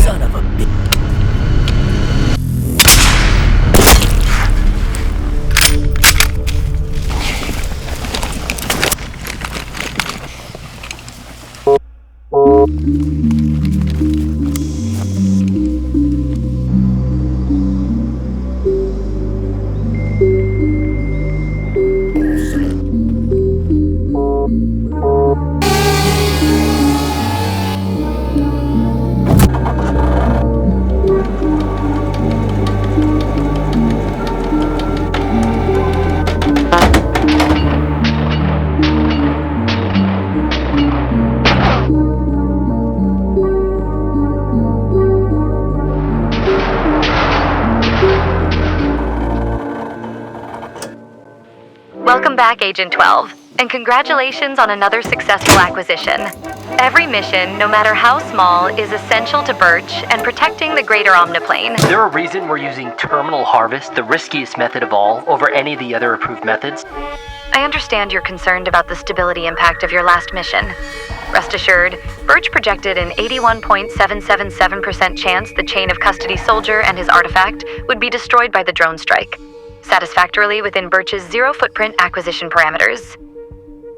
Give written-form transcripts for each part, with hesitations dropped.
Son of a bitch. Welcome back, Agent 12, and congratulations on another successful acquisition. Every mission, no matter how small, is essential to Birch and protecting the Greater Omni-Plane. Is there a reason we're using terminal harvest, the riskiest method of all, over any of the other approved methods? I understand you're concerned about the stability impact of your last mission. Rest assured, Birch projected an 81.777% chance the chain of custody soldier and his artifact would be destroyed by the drone strike, satisfactorily within Birch's zero-footprint acquisition parameters.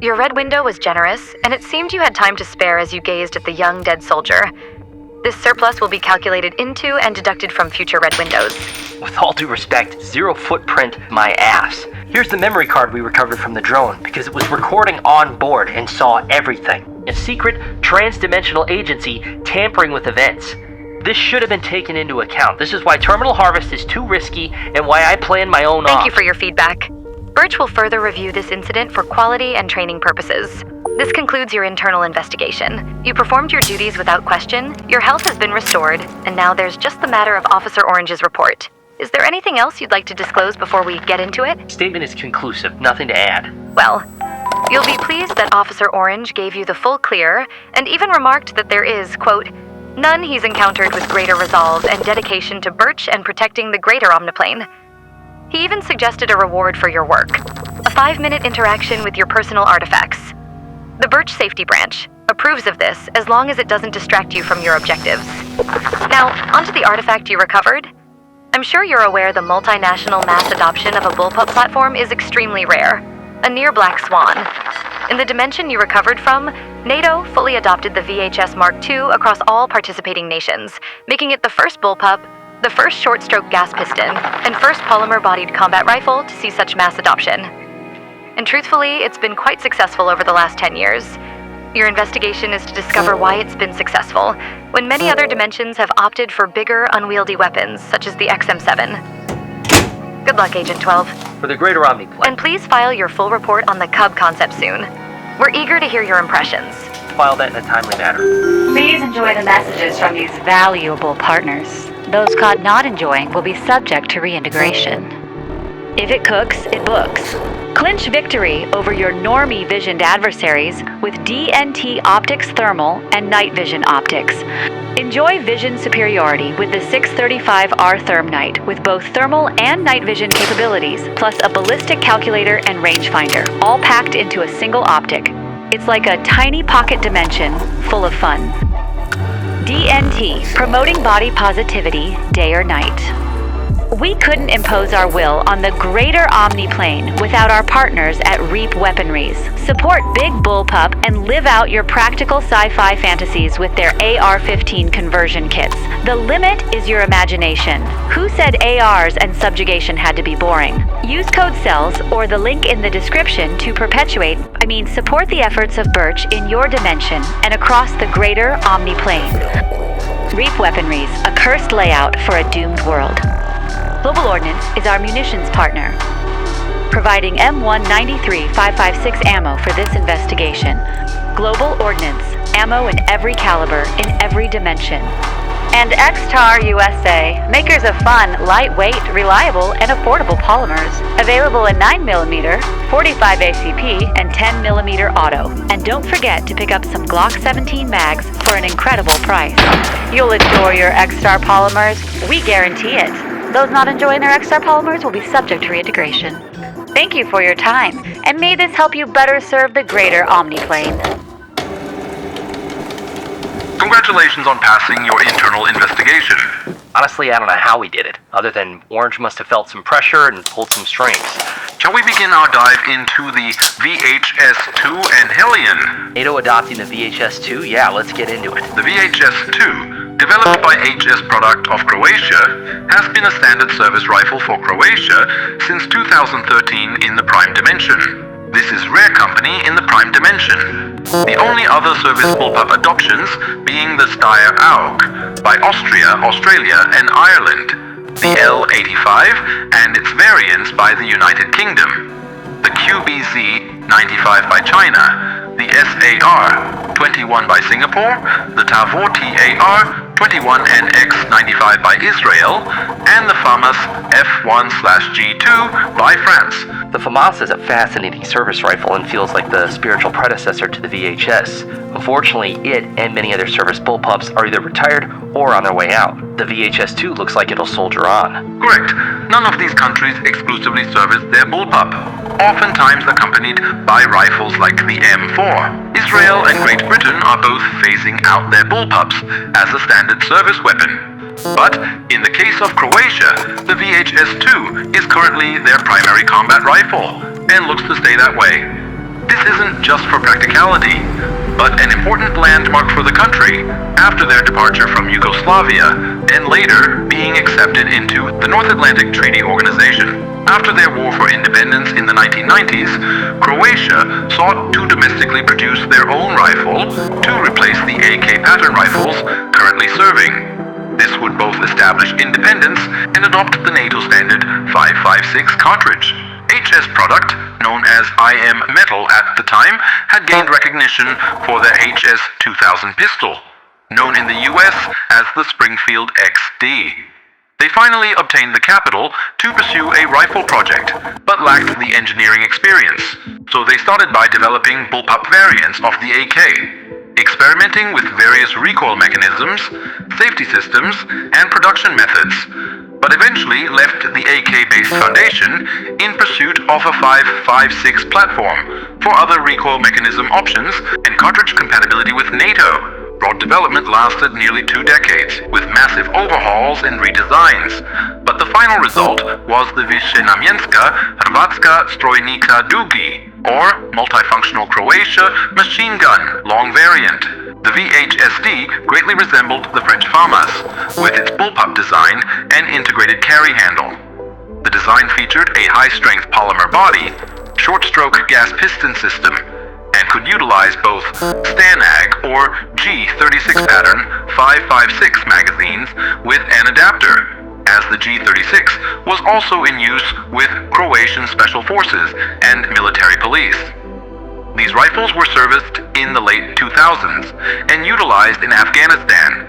Your red window was generous, and it seemed you had time to spare as you gazed at the young dead soldier. This surplus will be calculated into and deducted from future red windows. With all due respect, zero footprint my ass. Here's the memory card we recovered from the drone, because it was recording on board and saw everything. A secret, trans-dimensional agency tampering with events. This should have been taken into account. This is why terminal harvest is too risky and why I plan my own Thank you for your feedback. Birch will further review this incident for quality and training purposes. This concludes your internal investigation. You performed your duties without question, your health has been restored, and now there's just the matter of Officer Orange's report. Is there anything else you'd like to disclose before we get into it? Statement is conclusive, nothing to add. Well, you'll be pleased that Officer Orange gave you the full clear, and even remarked that there is, quote, none he's encountered with greater resolve and dedication to Birch and protecting the Greater Omni-Plane. He even suggested a reward for your work, a 5-minute interaction with your personal artifacts. The Birch Safety Branch approves of this as long as it doesn't distract you from your objectives. Now, onto the artifact you recovered. I'm sure you're aware the multinational mass adoption of a bullpup platform is extremely rare, a near black swan. In the dimension you recovered from, NATO fully adopted the VHS Mark II across all participating nations, making it the first bullpup, the first short-stroke gas piston, and first polymer-bodied combat rifle to see such mass adoption. And truthfully, it's been quite successful over the last 10 years. Your investigation is to discover why it's been successful, when many other dimensions have opted for bigger, unwieldy weapons, such as the XM7. Good luck, Agent 12. For the Greater Omni-Plane. And please file your full report on the Cub concept soon. We're eager to hear your impressions. File that in a timely manner. Please enjoy the messages from these valuable partners. Those caught not enjoying will be subject to reintegration. If it cooks, it books. Clinch victory over your normie visioned adversaries with DNT Optics Thermal and Night Vision Optics. Enjoy vision superiority with the 635R Therm Night with both thermal and night vision capabilities, plus a ballistic calculator and rangefinder, all packed into a single optic. It's like a tiny pocket dimension full of fun. DNT, promoting body positivity day or night. We couldn't impose our will on the Greater Omni-Plane without our partners at Reap Weaponries. Support Big Bullpup and live out your practical sci-fi fantasies with their AR-15 conversion kits. The limit is your imagination. Who said ARs and subjugation had to be boring? Use code CELLS or the link in the description to support the efforts of Birch in your dimension and across the Greater Omni-Plane. Reap Weaponries, a cursed layout for a doomed world. Global Ordnance is our munitions partner, providing M193-556 ammo for this investigation. Global Ordnance, ammo in every caliber, in every dimension. And XTAR USA, makers of fun, lightweight, reliable, and affordable polymers, available in 9mm, 45 ACP, and 10mm auto. And don't forget to pick up some Glock 17 mags for an incredible price. You'll adore your XTAR polymers, we guarantee it. Those not enjoying their XR polymers will be subject to reintegration. Thank you for your time, and may this help you better serve the Greater Omni-Plane. Congratulations on passing your internal investigation. Honestly, I don't know how we did it, other than Orange must have felt some pressure and pulled some strings. Shall we begin our dive into the VHS-2 and Hellion? NATO adopting the VHS-2? Yeah, let's get into it. The VHS-2, developed by HS Product of Croatia, has been a standard service rifle for Croatia since 2013 in the Prime Dimension. This is rare company in the Prime Dimension. The only other service bullpup adoptions being the Steyr AUG by Austria, Australia, and Ireland, the L85 and its variants by the United Kingdom, the QBZ-95 by China, the SAR-21 by Singapore, the Tavor TAR-21NX-95 by Israel, and the FAMAS F1/G2 by France. The FAMAS is a fascinating service rifle and feels like the spiritual predecessor to the VHS. Unfortunately, it and many other service bullpups are either retired or on their way out. The VHS-2 looks like it'll soldier on. Correct. None of these countries exclusively service their bullpup, oftentimes accompanied by rifles like the M4. Israel and Great Britain are both phasing out their bullpups as a standard service weapon. But in the case of Croatia, the VHS-2 is currently their primary combat rifle, and looks to stay that way. This isn't just for practicality, but an important landmark for the country after their departure from Yugoslavia, and later being accepted into the North Atlantic Treaty Organization. After their war for independence in the 1990s, Croatia sought to domestically produce their own rifle to replace the AK pattern rifles currently serving. This would both establish independence and adopt the NATO standard 5.56 cartridge. HS Product, known as IM Metal at the time, had gained recognition for their HS-2000 pistol, known in the US as the Springfield XD. They finally obtained the capital to pursue a rifle project, but lacked the engineering experience, so they started by developing bullpup variants of the AK, experimenting with various recoil mechanisms, safety systems, and production methods, but eventually left the AK-based foundation in pursuit of a 5.56 platform for other recoil mechanism options and cartridge compatibility with NATO. Broad development lasted nearly 2 decades, with massive overhauls and redesigns, but the final result was the Višenamjenska Hrvatska Strojnica Dugi, or multifunctional Croatia machine gun long variant. The VHSD greatly resembled the French FAMAS, with its bullpup design and integrated carry handle. The design featured a high-strength polymer body, short-stroke gas piston system, and could utilize both STANAG or G36 pattern 5.56 magazines with an adapter, as the G36 was also in use with Croatian Special Forces and military police. These rifles were serviced in the late 2000s and utilized in Afghanistan,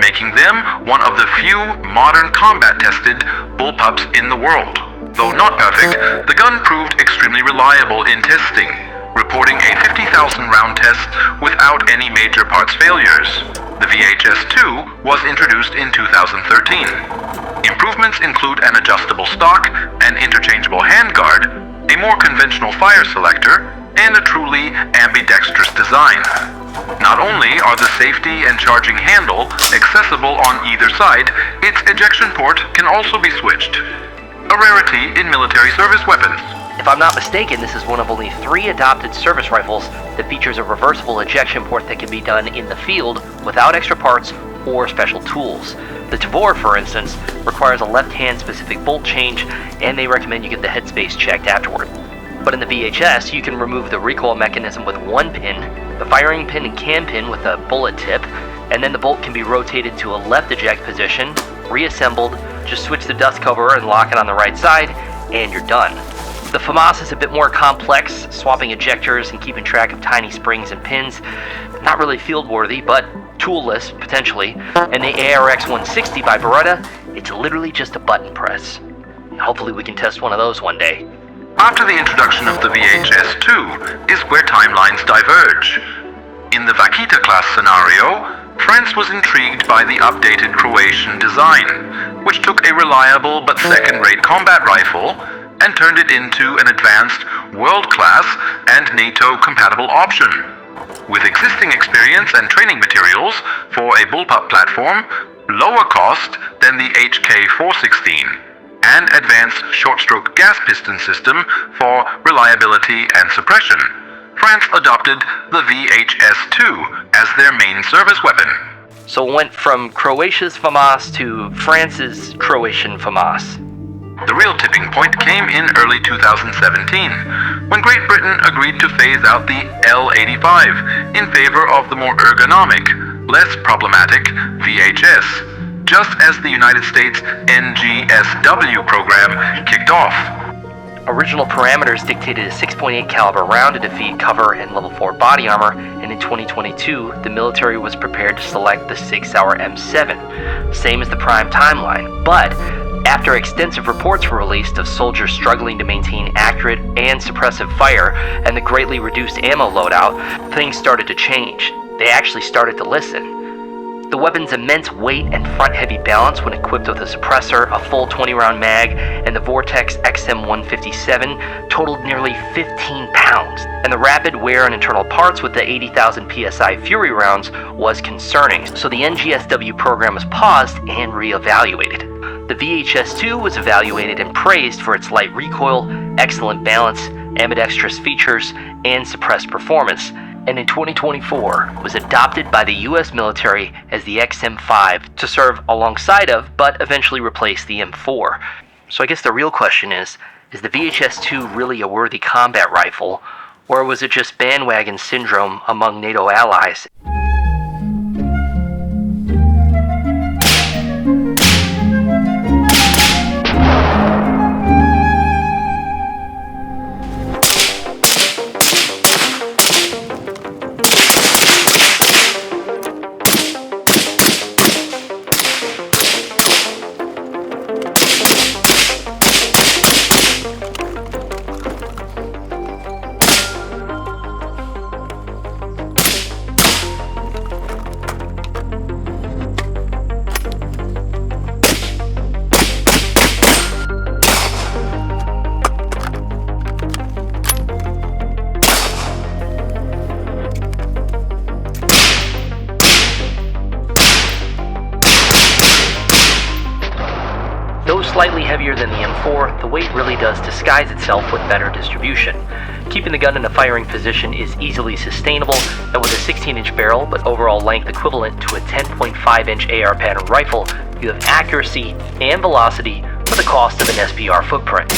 making them one of the few modern combat-tested bullpups in the world. Though not perfect, the gun proved extremely reliable in testing, reporting a 50,000 round test without any major parts failures. The VHS-2 was introduced in 2013. Improvements include an adjustable stock, an interchangeable handguard, a more conventional fire selector, and a truly ambidextrous design. Not only are the safety and charging handle accessible on either side, its ejection port can also be switched, a rarity in military service weapons. If I'm not mistaken, this is one of only 3 adopted service rifles that features a reversible ejection port that can be done in the field without extra parts or special tools. The Tavor, for instance, requires a left-hand specific bolt change, and they recommend you get the headspace checked afterward. But in the VHS, you can remove the recoil mechanism with 1 pin, the firing pin and cam pin with a bullet tip, and then the bolt can be rotated to a left eject position, reassembled, just switch the dust cover and lock it on the right side, and you're done. The FAMAS is a bit more complex, swapping ejectors and keeping track of tiny springs and pins. Not really field-worthy, but toolless, potentially. And the ARX-160 by Beretta, it's literally just a button press. Hopefully we can test one of those one day. After the introduction of the VHS-2 is where timelines diverge. In the Vakita class scenario, France was intrigued by the updated Croatian design, which took a reliable but second-rate combat rifle and turned it into an advanced, world-class, and NATO-compatible option. With existing experience and training materials for a bullpup platform, lower cost than the HK416, and advanced short-stroke gas piston system for reliability and suppression, France adopted the VHS-2 as their main service weapon. So it went from Croatia's FAMAS to France's Croatian FAMAS. The real tipping point came in early 2017, when Great Britain agreed to phase out the L-85 in favor of the more ergonomic, less problematic VHS, just as the United States NGSW program kicked off. Original parameters dictated a 6.8 caliber round to defeat cover and level 4 body armor, and in 2022, the military was prepared to select the 6-hour M7, same as the prime timeline. But after extensive reports were released of soldiers struggling to maintain accurate and suppressive fire and the greatly reduced ammo loadout, things started to change. They actually started to listen. The weapon's immense weight and front-heavy balance when equipped with a suppressor, a full 20-round mag, and the Vortex XM157 totaled nearly 15 pounds. And the rapid wear on internal parts with the 80,000 psi Fury rounds was concerning, so the NGSW program was paused and re-evaluated. The VHS-2 was evaluated and praised for its light recoil, excellent balance, ambidextrous features, and suppressed performance, and in 2024 was adopted by the US military as the XM5 to serve alongside of, but eventually replace the M4. So I guess the real question is the VHS-2 really a worthy combat rifle, or was it just bandwagon syndrome among NATO allies? Though slightly heavier than the M4, the weight really does disguise itself with better distribution. Keeping the gun in a firing position is easily sustainable, and with a 16-inch barrel but overall length equivalent to a 10.5-inch AR pattern rifle, you have accuracy and velocity for the cost of an SBR footprint.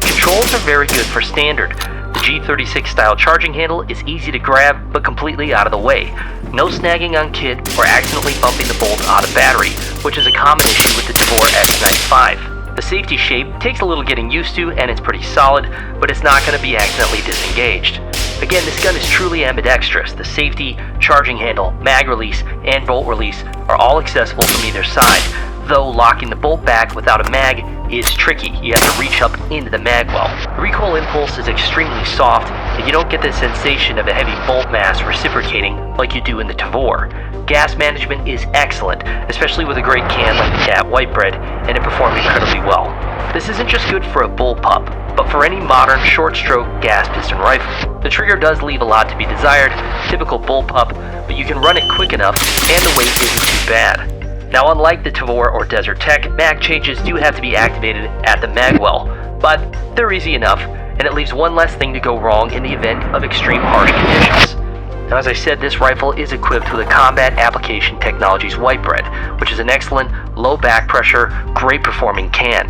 Controls are very good for standard. The G36 style charging handle is easy to grab but completely out of the way. No snagging on kit or accidentally bumping the bolt out of battery, which is a common issue with the Tavor X95. The safety shape takes a little getting used to and it's pretty solid, but it's not going to be accidentally disengaged. Again, this gun is truly ambidextrous. The safety, charging handle, mag release, and bolt release are all accessible from either side, though locking the bolt back without a mag is tricky. You have to reach up into the mag well. The recoil impulse is extremely soft, and you don't get the sensation of a heavy bolt mass reciprocating like you do in the Tavor. Gas management is excellent, especially with a great can like the Cat Whitebread, and it performed incredibly well. This isn't just good for a bullpup, but for any modern short-stroke gas piston rifle. The trigger does leave a lot to be desired, typical bullpup, but you can run it quick enough, and the weight isn't too bad. Now, unlike the Tavor or Desert Tech, mag changes do have to be activated at the magwell, but they're easy enough, and it leaves one less thing to go wrong in the event of extreme harsh conditions. Now, as I said, this rifle is equipped with a Combat Application Technologies Whitebread, which is an excellent, low back pressure, great performing can.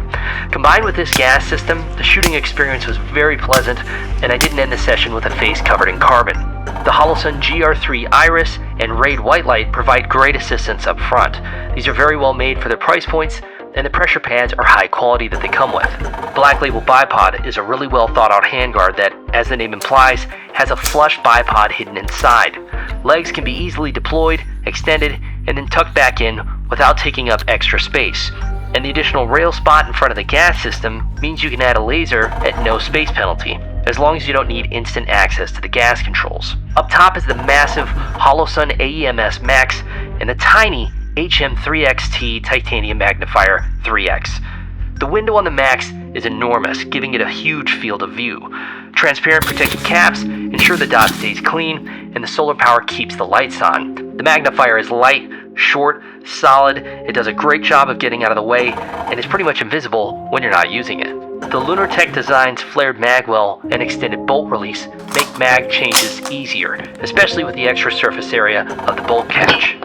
Combined with this gas system, the shooting experience was very pleasant, and I didn't end the session with a face covered in carbon. The Holosun GR3 Iris and Raid White Light provide great assistance up front. These are very well made for their price points, and the pressure pads are high quality that they come with. Black Label Bipod is a really well thought out handguard that, as the name implies, has a flush bipod hidden inside. Legs can be easily deployed, extended, and then tucked back in without taking up extra space. And the additional rail spot in front of the gas system means you can add a laser at no space penalty, as long as you don't need instant access to the gas controls. Up top is the massive Holosun AEMS Max and the tiny HM3XT titanium magnifier 3X. The window on the Max is enormous, giving it a huge field of view. Transparent protective caps ensure the dot stays clean, and the solar power keeps the lights on. The magnifier is light, short, solid. It does a great job of getting out of the way, and is pretty much invisible when you're not using it. The Lunartech Design's flared magwell and extended bolt release make mag changes easier, especially with the extra surface area of the bolt catch.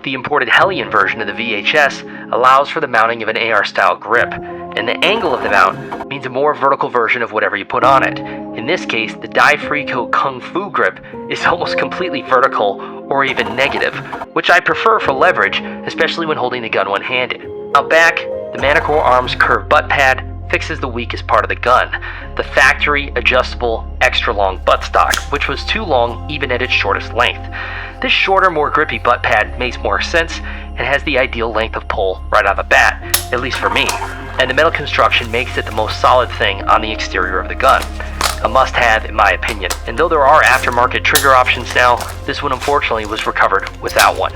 The imported Hellion version of the VHS allows for the mounting of an AR-style grip, and the angle of the mount means a more vertical version of whatever you put on it. In this case, the Die-Frico Kung Fu grip is almost completely vertical or even negative, which I prefer for leverage, especially when holding the gun one-handed. Out back, the Manticore Arms curved butt pad fixes the weakest part of the gun, the factory adjustable extra long buttstock, which was too long even at its shortest length. This shorter, more grippy butt pad makes more sense and has the ideal length of pull right out of the bat, at least for me, and the metal construction makes it the most solid thing on the exterior of the gun. A must-have in my opinion, and though there are aftermarket trigger options now, this one unfortunately was recovered without one.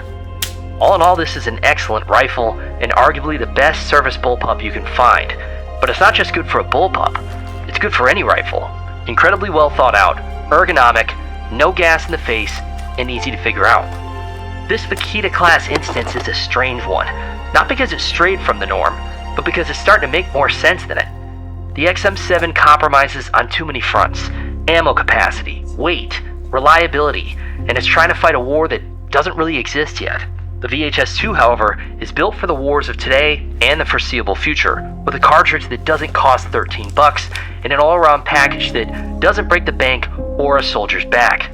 All in all, this is an excellent rifle and arguably the best service bullpup you can find. But it's not just good for a bullpup, it's good for any rifle. Incredibly well thought out, ergonomic, no gas in the face, and easy to figure out. This Vaquita class instance is a strange one, not because it strayed from the norm, but because it's starting to make more sense than it. The XM7 compromises on too many fronts: ammo capacity, weight, reliability, and it's trying to fight a war that doesn't really exist yet. The VHS-2, however, is built for the wars of today and the foreseeable future, with a cartridge that doesn't cost $13 and an all-around package that doesn't break the bank or a soldier's back.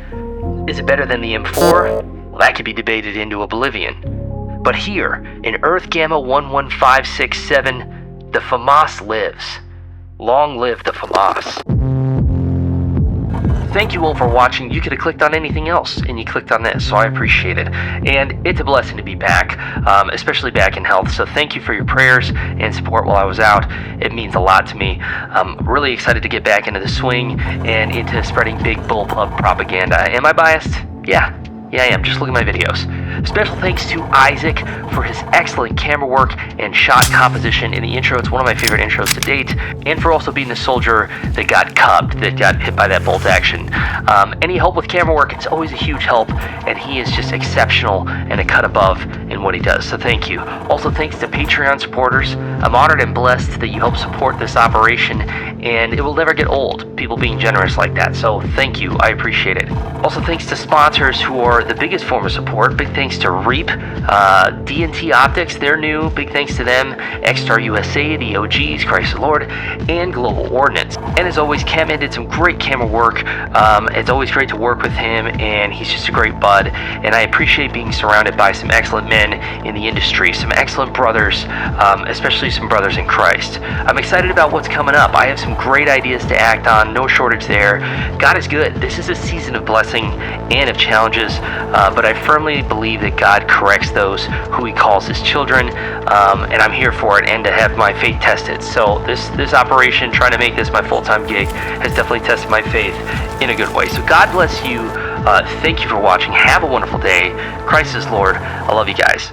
Is it better than the M4? Well, that could be debated into oblivion. But here, in Earth Gamma 11567, the FAMAS lives. Long live the FAMAS. Thank you all for watching. You could have clicked on anything else, and you clicked on this, so I appreciate it. And it's a blessing to be back, especially back in health. So thank you for your prayers and support while I was out. It means a lot to me. I'm really excited to get back into the swing and into spreading big bullpup propaganda. Am I biased? Yeah, I am. Just look at my videos. Special thanks to Isaac for his excellent camera work and shot composition in the intro. It's one of my favorite intros to date. And for also being the soldier that got cubbed, that got hit by that bolt action. Any help with camera work, it's always a huge help. And he is just exceptional and a cut above in what he does. So thank you. Also thanks to Patreon supporters. I'm honored and blessed that you help support this operation. And it will never get old, people being generous like that. So thank you. I appreciate it. Also thanks to sponsors who are the biggest form of support. Big thanks to Reap, D&T Optics, they're new, big thanks to them, X-Star USA, the OGs, Christ the Lord, and Global Ordnance. And as always, Kevin did some great camera work. It's always great to work with him, and he's just a great bud, and I appreciate being surrounded by some excellent men in the industry, some excellent brothers, especially some brothers in Christ. I'm excited about what's coming up. I have some great ideas to act on, no shortage there. God is good. This is a season of blessing and of challenges, but I firmly believe that God corrects those who he calls his children, and I'm here for it and to have my faith tested. So this operation, trying to make this my full-time gig, has definitely tested my faith in a good way. So God bless you. Thank you for watching. Have a wonderful day. Christ is Lord. I love you guys.